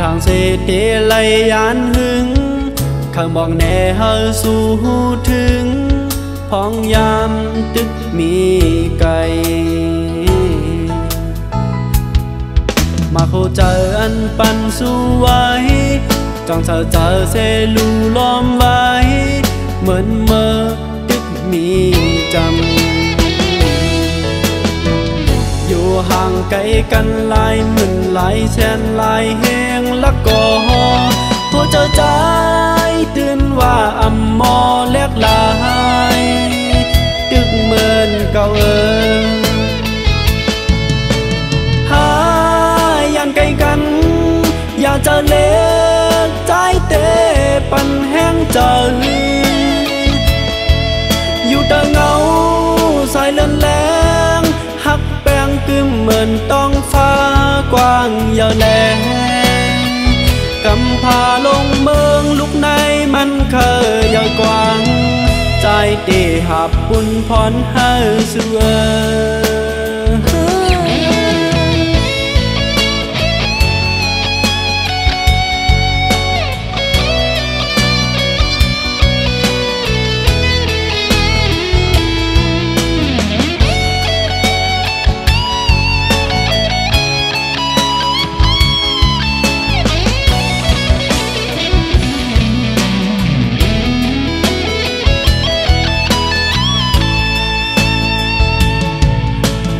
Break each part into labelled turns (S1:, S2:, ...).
S1: ทางเสเตไลยานหึงข้างบอกแน่เฮาสู่หูถึงพ้องยามตึกมีไก่มาเข้าใจอันปันสู้ไว้จ้องเธอเสลูล้อมไว้เหมือนเมื่อตึกมีจำอยู่ห่างไกลกันหลายหมื่นหลายแสนหลายแห่งละก็หัวใจตื่นว่าอำมอแลกลายตึกเหมือนเก่าหายันไกลกันอย่าจะเล็กใจเตะปันแห้งใจอยู่แต่เงาสายเลื่อนแรงหักแปงกึมเหมือนต้องฟ้ากว้างยาวแลกำพาลงเมืองลูกในมันเคยยาวกว้างใจเตะหับปุ่นพรให้เสือ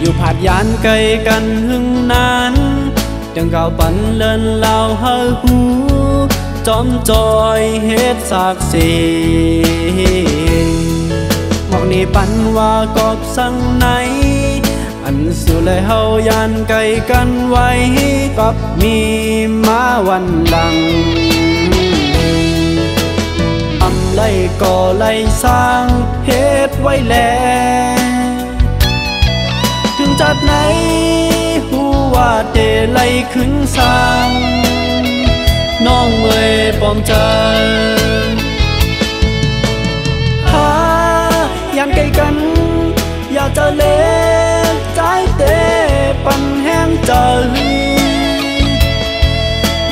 S1: อยู่ผาดยานไกลกันหึงนานจังเก่าปันเลินเล่าเฮาหูจอมจอยเฮ็ดสากเสหมอกนี่ปันว่ากอบสังไหนอันสุเลยเฮายานไกลกันไว้กับมีมาวันหลังอำไลก่อไลสร้างเฮ็ดไว้แล้วถึงจัดไหนหูว่าเตไล่ขึ้นสร้างน้องเมยปอมใจหายันไกลกันอย่าจะเล็กใจเตปันแห้งใจ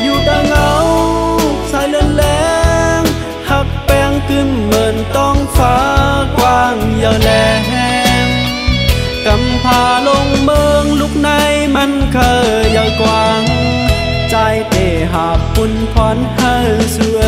S1: อยู่แต่เงาสายเลื่อนแรงหักแปงกึมเหมือนต้องฟ้ากว้างยาวแลกำพาลงเมืองลูกในมันเคยยาวกว้างใจเตหาปุ่นพรให้เสือ